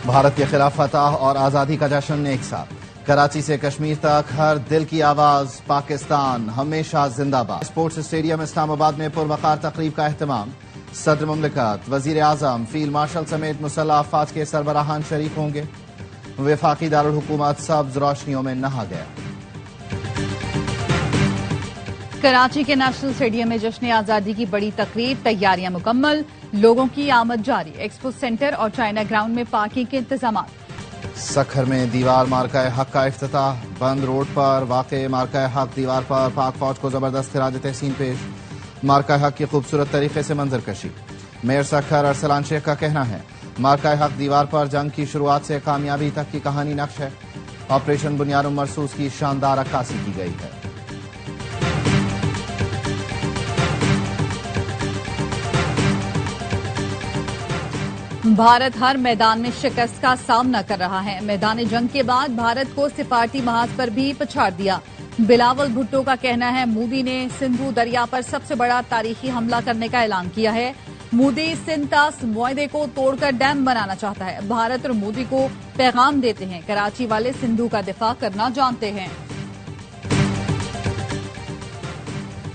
भारत के खिलाफ फतह और आजादी का जश्न एक साथ। कराची से कश्मीर तक हर दिल की आवाज, पाकिस्तान हमेशा जिंदाबाद। स्पोर्ट्स स्टेडियम इस्लामाबाद में पुरवकार तकरीब का एहतमाम। सदर मुमलिकत, वजीर आजम, फील्ड मार्शल समेत मुसल्लह अफवाज के सरबराहान शरीक होंगे। वफाकी दारुल हुकूमत सब्ज रोशनियों में नहा गया। कराची के नेशनल स्टेडियम में जश्न आजादी की बड़ी तकरीब, तैयारियां मुकम्मल, लोगों की आमद जारी। एक्सपो सेंटर और चाइना ग्राउंड में पार्किंग के इंतजाम। सखर में दीवार मार्का हक का इफ्तिताह। बंद रोड पर वाक़े मार्का हक दीवार पर पाक फौज को जबरदस्त खिराज तहसीन पेश। मार्का हक की खूबसूरत तरीके से मंजरकशी। मेयर सखर अरसलान शेख का कहना है, मार्का हक दीवार पर जंग की शुरुआत से कामयाबी तक की कहानी नक्श है। ऑपरेशन बुनियाद मरसूस की शानदार अक्कासी की गई है। भारत हर मैदान में शिकस्त का सामना कर रहा है। मैदान जंग के बाद भारत को सिफारती महाज पर भी पछाड़ दिया। बिलावल भुट्टो का कहना है, मोदी ने सिंधु दरिया पर सबसे बड़ा तारीखी हमला करने का ऐलान किया है। मोदी सिंतास मुआहदे को तोड़कर डैम बनाना चाहता है। भारत और मोदी को पैगाम देते हैं, कराची वाले सिंधु का दिफा करना जानते हैं।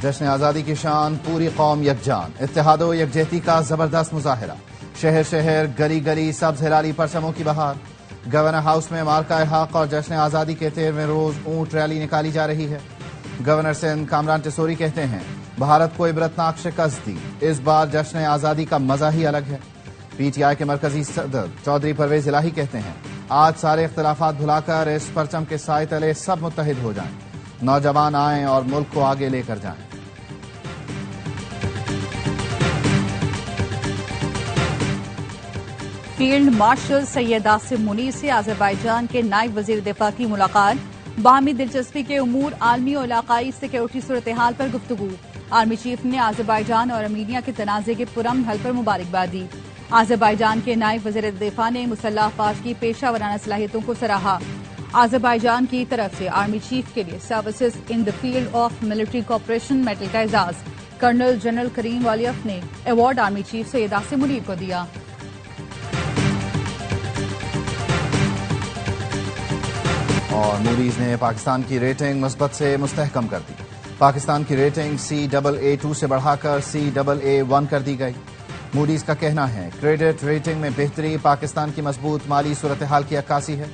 जश्न आजादी की शान, पूरी कौम यकजान। इत्तेहादो यकजहती का जबरदस्त मुजाहिरा। शहर शहर, गली गली, सब्ज हिलाली परचमों की बहार। गवर्नर हाउस में मार्का हक और जश्न आजादी के 13वें रोज ऊंट रैली निकाली जा रही है। गवर्नर सिंध कामरान टिसोरी कहते हैं, भारत को इबरतनाक शिकस्त दी, इस बार जश्न आजादी का मजा ही अलग है। पीटीआई के मरकजी सदर चौधरी परवेज इलाही कहते हैं, आज सारे इख्तलाफात भुलाकर इस परचम के साए तले सब मुत्तहिद हो जाएं, नौजवान आएं और मुल्क को आगे लेकर जाएं। फील्ड मार्शल सैयद आसिम मुनीर से अजरबैजान के नायब वजीर दिफा की मुलाकात। बाहमी दिलचस्पी के उमूर, आलमी और इलाकाई सिक्योरिटी सूरत हाल पर गुफ्तगू। आर्मी चीफ ने अजरबैजान और आर्मीनिया के तनाजे के पुरअमन हल पर मुबारकबाद दी। अजरबैजान के नायब वजीर दिफा ने मुसल्लह अफवाज की पेशा वराना सलाहियतों को सराहा। अजरबैजान की तरफ से आर्मी चीफ के लिए services in the field of military cooperation medal का एजाज कर्नल जनरल करीम वालियफ ने award army chief Syed Asim Munir को दिया। और मूडीज ने पाकिस्तान की रेटिंग मुस्बत से मुस्तहकम कर दी। पाकिस्तान की रेटिंग CAA2 से बढ़ाकर CAA1 कर दी गई। मूडीज का कहना है, क्रेडिट रेटिंग में बेहतरी पाकिस्तान की मजबूत माली सूरत हाल की अक्कासी है।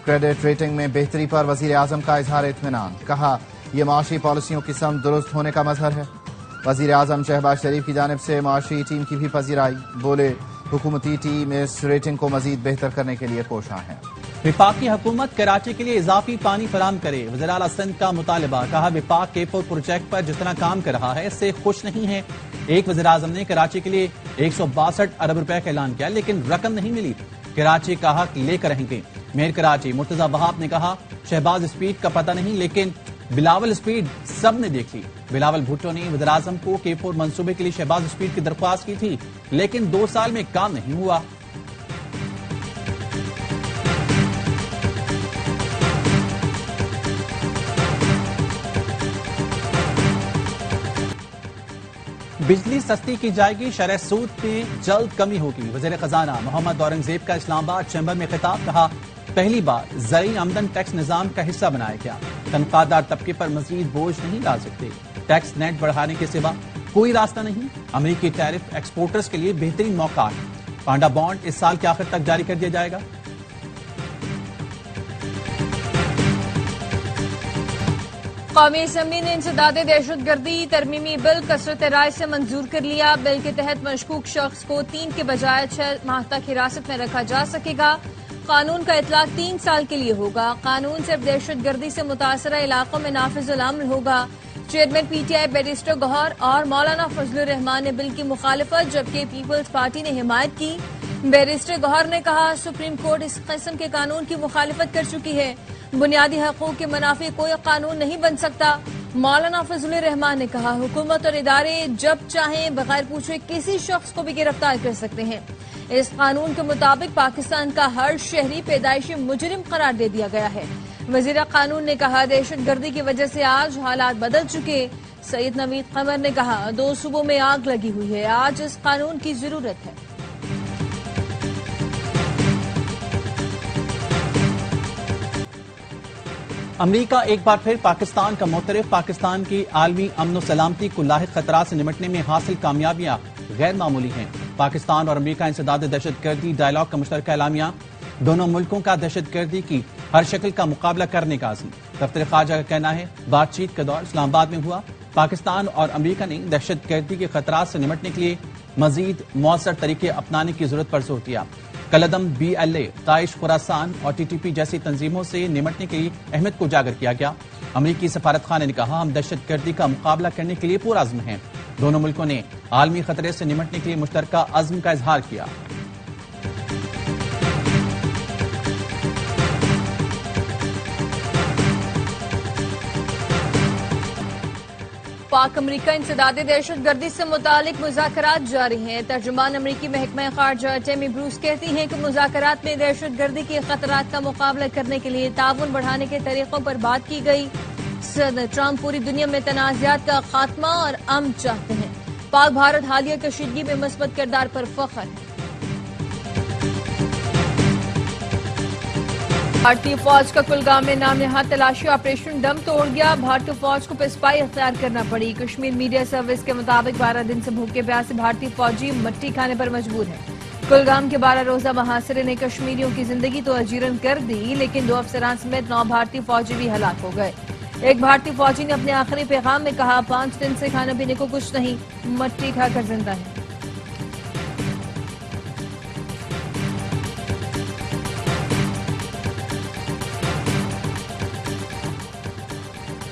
क्रेडिट रेटिंग में बेहतरी पर वजीर आजम का इजहार इत्मीनान। कहा, यह माशी पॉलिसियों की सम दुरुस्त होने का मजहर है। वजीर आजम शहबाज शरीफ की जानिब से माशी टीम की भी पजीराई। बोले, हुकूमती टीम इस रेटिंग को मजीद बेहतर करने के लिए कोशां है। विफाकी हुकूमत कराची के लिए इजाफी पानी फराहम करे, वज़ीर आला सिंध का मुतालबा। कहा, विफाक K4 प्रोजेक्ट पर जितना काम कर रहा है इससे खुश नहीं है। एक वज़ीर आज़म ने कराची के लिए 162 अरब रुपए का ऐलान किया, लेकिन रकम नहीं मिली। कराची का हक लेकर रहेंगे। मेयर कराची मुर्तजा वहाब ने कहा, शहबाज स्पीड का पता नहीं, लेकिन बिलावल स्पीड सब ने देख ली। बिलावल भुट्टो ने वज़ीर आज़म को K4 मंसूबे के लिए शहबाज स्पीड की दरख्वास्त की थी, लेकिन 2 साल में काम नहीं हुआ। बिजली सस्ती की जाएगी, शरह सूद में जल्द कमी होगी। वज़ीर खजाना मोहम्मद औरंगजेब का इस्लामाबाद चैम्बर में खिताब। कहा, पहली बार ज़रूरी आमदन टैक्स निजाम का हिस्सा बनाया गया। तनख्वाहदार तबके पर मजीद बोझ नहीं डाल सकते। टैक्स नेट बढ़ाने के सिवा कोई रास्ता नहीं। अमेरिकी टैरिफ एक्सपोर्टर्स के लिए बेहतरीन मौका है। पांडा बॉन्ड इस साल के आखिर तक जारी कर दिया जाएगा। कौमी असम्बली ने इंसदादे दहशतगर्दी तरमीमी बिल कसरत राय से मंजूर कर लिया। बिल के तहत मशकूक शख्स को 3 के बजाय 6 माह तक हिरासत में रखा जा सकेगा। कानून का इतलाक 3 साल के लिए होगा। कानून सिर्फ दहशतगर्दी से मुतासरा इलाकों में नाफिजुल अमल होगा। चेयरमैन PTI बैरिस्टर गौहर और मौलाना फजलुर रहमान ने बिल की मुखालिफत, जबकि पीपल्स पार्टी ने हिमायत की। बैरिस्टर गौहर ने कहा, सुप्रीम कोर्ट इस किस्म के कानून की मुखालिफत कर चुकी है। बुनियादी हकूक के मुनाफी कोई कानून नहीं बन सकता। मौलाना फजलुर रहमान ने कहा, हुकूमत और इदारे जब चाहें बगैर पूछे किसी शख्स को भी गिरफ्तार कर सकते हैं। इस कानून के मुताबिक पाकिस्तान का हर शहरी पैदाइशी मुजरिम करार दे दिया गया है। वजीर कानून ने कहा, दहशतगर्दी की वजह से आज हालात बदल चुके। सईद नवीद कमर ने कहा, 2 सूबों में आग लगी हुई है, आज इस कानून की जरूरत है। अमरीका एक बार फिर पाकिस्तान का मोतरफ। पाकिस्तान की आलमी अमन और सलामती को लाहिक खतरा से निपटने में हासिल कामयाबियां गैर मामूली हैं। पाकिस्तान और अमरीका इंसदाद दहशतगर्दी डायलॉग का मुश्तरका एलामिया। दोनों मुल्कों का दहशतगर्दी की हर शक्ल का मुकाबला करने का आज़म। दफ्तर खारजा का कहना है बातचीत का दौर इस्लामाबाद में हुआ। पाकिस्तान और अमरीका ने दहशतगर्दी के खतरात से निपटने के लिए मजीद मौसर तरीके अपनाने की जरूरत पर जोर दिया। कलदम BLA, दाइश, खुरासान और TTP जैसी तंजीमों से निपटने की अहमियत को उजागर किया गया। अमरीकी सफारत खाने ने कहा हम दहशतगर्दी का मुकाबला करने के लिए पुरअज़्म हैं। दोनों मुल्कों ने आलमी खतरे से निपटने के लिए मुश्तरका अज़्म का इजहार किया। पाक अमरीका इंसदाद दहशतगर्दी से मुतालिक मुज़ाकरात जारी हैं। तर्जुमान अमरीकी महकमा खारजा टेमी ब्रूस कहती हैं कि मुज़ाकरात में दहशतगर्दी के खतरात का मुकाबला करने के लिए ताउन बढ़ाने के तरीकों पर बात की गई। सदर ट्रंप पूरी दुनिया में तनाज़ात का खात्मा और अमन चाहते हैं। पाक भारत हालिया कशीदगी में मस्बत किरदार पर फख्र है। भारतीय फौज का कुलगाम में नामनहाद तलाशी ऑपरेशन दम तोड़ गया। भारतीय फौज को पेशपाई अख्तियार करना पड़ी। कश्मीर मीडिया सर्विस के मुताबिक 12 दिन से भूखे प्यासे भारतीय फौजी मट्टी खाने पर मजबूर है। कुलगाम के 12 रोजा मुहासरे ने कश्मीरियों की जिंदगी तो अजीरन कर दी, लेकिन 2 अफसरान समेत 9 भारतीय फौजी भी हलाक हो गए। एक भारतीय फौजी ने अपने आखिरी पैगाम में कहा 5 दिन से खाने पीने को कुछ नहीं, मट्टी खाकर जिंदा है।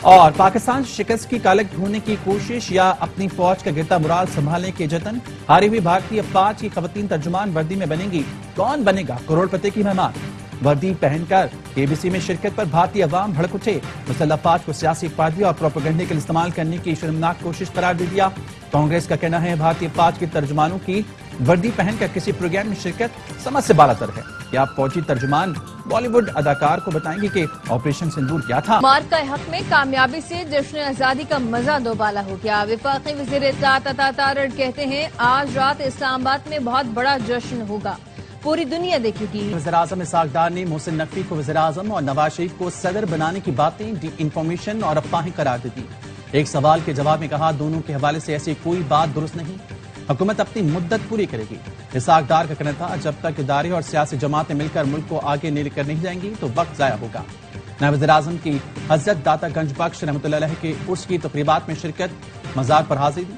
और पाकिस्तान शिकस्त की कालक ढूंढने की कोशिश या अपनी फौज का गिरता मुराल संभालने के जतन। हारी हुई भारतीय फौज की खवतीन तर्जुमान वर्दी में बनेंगी। कौन बनेगा करोड़पति की मेहमान? वर्दी पहनकर KBC में शिरकत पर भारतीय अवाम भड़क उठे। मुसल्लह फौज को सियासी फायदे और प्रोपेगेंडे के लिए इस्तेमाल करने की शर्मनाक कोशिश करार दे दिया। कांग्रेस का कहना है भारतीय फौज के तर्जुमानों की वर्दी पहनकर किसी प्रोग्राम में शिरकत समझ से बालातर है। क्या आप तर्जुमान बॉलीवुड अदाकार को बताएंगे कि ऑपरेशन सिंदूर क्या था? मार्क का हक में कामयाबी से जश्न आजादी का मजा दोबाला हो गया। विफाकी वज़ीर इत्तलात अता तारड़ कहते हैं आज रात इस्लामाबाद में बहुत बड़ा जश्न होगा, पूरी दुनिया देखेगी। वज़ीर-ए-आज़म इसहाक डार ने मोहसिन नकवी को वज़ीर-ए-आज़म और नवाज शरीफ को सदर बनाने की बातें डी इंफॉर्मेशन और अफवाहें करार दी। एक सवाल के जवाब में कहा दोनों के हवाले से ऐसी कोई बात दुरुस्त नहीं, हुकूमत अपनी मुद्दत पूरी करेगी। इसहाक डार का कहना था जब तक इदारे और सियासी जमातें मिलकर मुल्क को आगे लेकर नहीं जाएंगी तो वक्त जाया होगा। नायब वज़ीर-ए-आज़म की हज़रत दाता गंज बख्श रहमतुल्लाह अलैह के उर्स की तक़रीबात में शिरकत, मज़ार पर हाजिरी।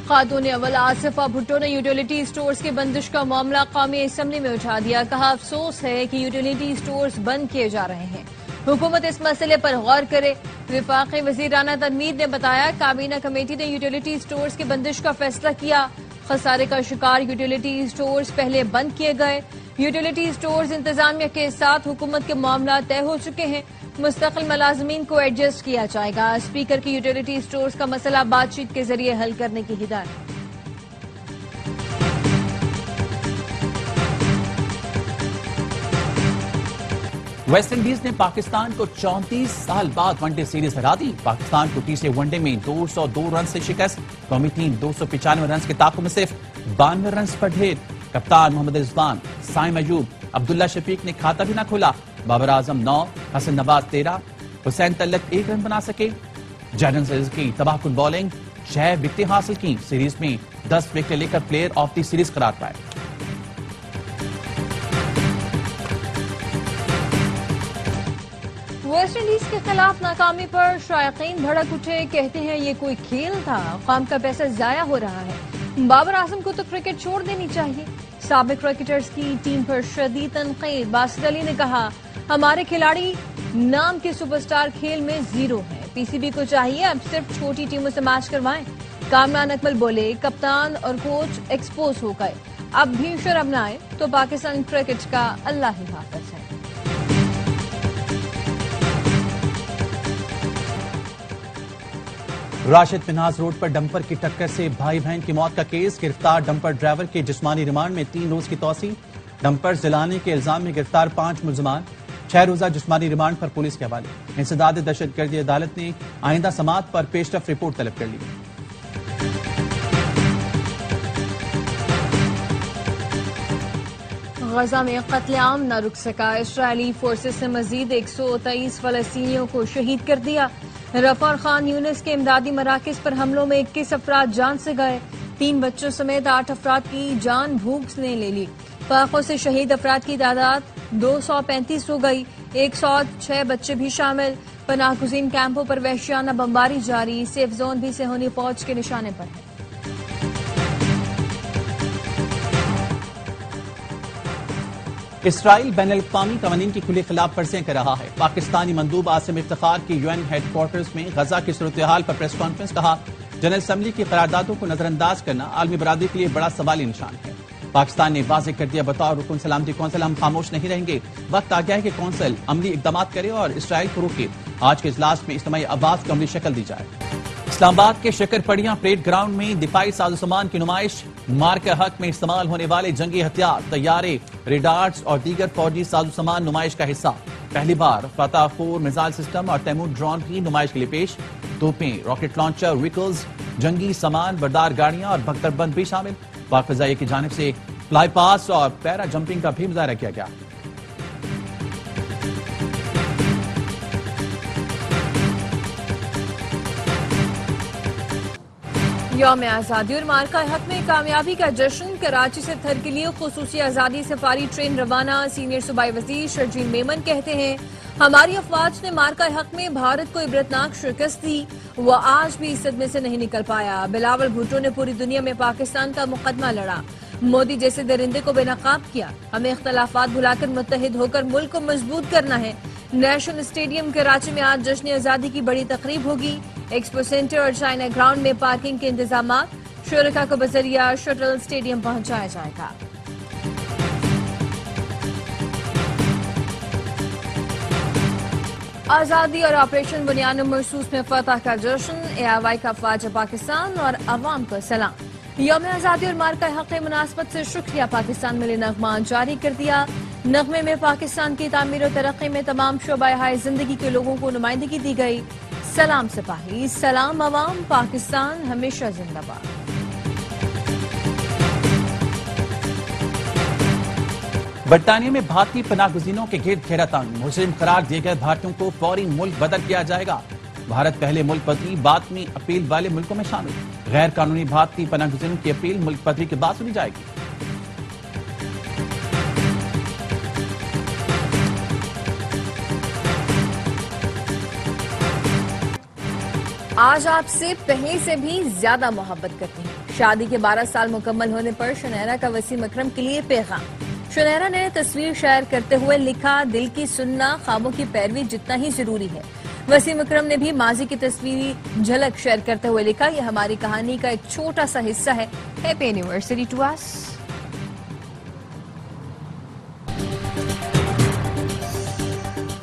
खातून अव्वल आसिफा भुट्टो ने यूटिलिटी स्टोर्स की बंदिश का मामला कौमी असम्बली में उठा दिया। कहा अफसोस है कि यूटिलिटी स्टोर्स बंद किए जा रहे हैं, हुकूमत इस मसले पर गौर करे। विफाकी वज़ीर राना तनवीर ने बताया काबीना कमेटी ने यूटिलिटी स्टोर्स की बंदिश का फैसला किया। खसारे का शिकार यूटिलिटी स्टोर्स पहले बंद किए गए। यूटिलिटी स्टोर्स इंतजामिया के साथ हुकूमत के मामला तय हो चुके हैं, मुस्तकिल मुलाजमीन को एडजस्ट किया जाएगा। स्पीकर की यूटिलिटी स्टोर्स का मसला बातचीत के जरिए हल करने की हिदायत। वेस्ट इंडीज ने पाकिस्तान को 34 साल बाद वनडे सीरीज हरा दी। पाकिस्तान को तीसरे वनडे में 202 रन से शिकस्त। कौमी टीम 295 रन के ताक़ुब में सिर्फ 92 रन पर ढेर। कप्तान मोहम्मद रिजवान, साइम अयूब, अब्दुल्ला शफीक ने खाता भी न खोला। बाबर आजम 9, हसन नवाज 13, हुसैन तल्लक 1 रन बना सके। जैनन की तबाहकुन बॉलिंग, 6 विकेटें हासिल की। सीरीज में 10 विकेट लेकर प्लेयर ऑफ द सीरीज करार पाए। वेस्ट इंडीज के खिलाफ नाकामी पर शायकीन भड़क उठे। कहते हैं ये कोई खेल था, कौम का पैसा जाया हो रहा है। बाबर आजम को तो क्रिकेट छोड़ देनी चाहिए। साबिक क्रिकेटर्स की टीम पर शदीद तनकीद। बासित अली ने कहा हमारे खिलाड़ी नाम के सुपरस्टार खेल में जीरो हैं। PCB को चाहिए अब सिर्फ छोटी टीमों से मैच करवाएं। कामरान अकमल बोले कप्तान और कोच एक्सपोज हो गए, अब भी शर्म न आए तो पाकिस्तान क्रिकेट का अल्लाह ही हाफ़िज़ है। राशिद मिन्हाज रोड पर डंपर की टक्कर से भाई बहन की मौत का केस। गिरफ्तार डंपर ड्राइवर के जिस्मानी रिमांड में 3 रोज की तौसी। डंपर जलाने के इल्जाम में गिरफ्तार 5 मुलजमान, 6 रोजा जिस्मानी रिमांड पर पुलिस के हवाले। इंसदाद दहशतगर्दी अदालत ने आइंदा समाअत पर पेशरफ रिपोर्ट तलब कर ली। गजा में कत्लेआम न रुक सका। इसराइली फोर्सेस ने मजीद 123 फलस्तीनियों को शहीद कर दिया। रफा और खान यूनिस के इमदादी मराकज पर हमलों में 21 अफराद जान से गए। 3 बच्चों समेत 8 अफराद की जान भूख ने ले ली। पाकों से शहीद अफराद की तादाद 235 हो गई। 106 बच्चे भी शामिल। पनाहगुज़ीन कैंपों पर वहशियाना बमबारी जारी। सेफ जोन भी सेहूनी फौज के निशाने पर है। इसराइल बैनुल-अक़वामी क़वानीन की खुली खिलाफ वर्जियां कर रहा है। पाकिस्तानी मंदूब आसिम इफ्तिखार की यूएन हेडक्वार्टर्स में गजा की सूरत-ए-हाल पर प्रेस कॉन्फ्रेंस। कहा, जनरल असम्बली की करारदादों को नजरअंदाज करना आलमी बरादरी के लिए बड़ा सवाली निशान है। पाकिस्तान ने वाज़ेह कर दिया, बतौर रुकन सलामती कौंसिल हम खामोश नहीं रहेंगे। वक्त आ गया है कि कौंसिल अमली इकदाम करे और इसराइल को रोके। आज के इजलास में इज्तिमाई आवाज को अमली शक्ल दी जाए। इस्लामाबाद के शक्करपड़िया परेड ग्राउंड में दिफाई साजो-सामान की नुमाइश। मार के हक में इस्तेमाल होने वाले जंगी हथियार, तैयारे, रेडार्स और दीगर फौजी साजो-सामान नुमाइश का हिस्सा। पहली बार फतह 4 मिसाइल सिस्टम और तैमूर ड्रोन भी नुमाइश के लिए पेश। तोपें, रॉकेट लॉन्चर, व्हीकल्स, जंगी सामान, बरदार गाड़ियां और बख्तरबंद भी शामिल। पाक फ़ज़ाइया की जानिब से फ्लाई पास और पैरा जंपिंग का भी मुजाहरा किया गया। यौम आज़ादी और मार्का हक में कामयाबी का जश्न। कराची से थर के लिए खुसूसी आज़ादी सफारी ट्रेन रवाना। सीनियर सूबाई वज़ीर शर्जील मेमन कहते हैं, हमारी अफवाज ने मार्का हक में भारत को इबरतनाक शिकस्त दी। वह आज भी इस सदमे से नहीं निकल पाया। बिलावल भुट्टो ने पूरी दुनिया में पाकिस्तान का मुकदमा लड़ा। मोदी जैसे दरिंदे को बेनकाब किया। हमें इख्तलाफात भुलाकर मुत्तहिद होकर मुल्क को मजबूत करना है। नेशनल स्टेडियम कराची में आज जश्न आज़ादी की बड़ी तकरीब होगी। एक्सपो सेंटर और चाइना ग्राउंड में पार्किंग के इंतजाम। शुरका को बजरिया शटल स्टेडियम पहुंचाया जाएगा। आज़ादी और ऑपरेशन बुनियाद महसूस में फतह का जश्न। AIY का अफवाज पाकिस्तान और अवाम को सलाम। यौम आज़ादी और मार्का हक के मुनासबत से शुक्रिया। पाकिस्तान मिले नगमा जारी कर दिया। नगमे में पाकिस्तान की तामीर और तरक्की में तमाम शोबाए जिंदगी के लोगों को नुमाइंदगी दी गई। सलाम सिपाही, सलाम अवाम, पाकिस्तान हमेशा जिंदाबाद। बरतानिया में भारतीय पनाहगुज़ीनों के गिर्द घेरा तंग। मुजरिम करार दिए गए भारतीयों को फौरी मुल्क बदल किया जाएगा। भारत पहले मुल्क बदली, बाद में अपील वाले मुल्कों में शामिल। गैर कानूनी भारतीय पनाहगुज़ीनों की अपील मुल्क बदली के बाद सुनी जाएगी। आज आपसे पहले से भी ज्यादा मोहब्बत करती हूँ। शादी के 12 साल मुकम्मल होने पर शनैरा का वसीम अकरम के लिए पैगाम। शनैरा ने तस्वीर शेयर करते हुए लिखा, दिल की सुनना ख्वाबों की पैरवी जितना ही जरूरी है। वसीम अकरम ने भी माजी की तस्वीरी झलक शेयर करते हुए लिखा, यह हमारी कहानी का एक छोटा सा हिस्सा है। Happy anniversary to us.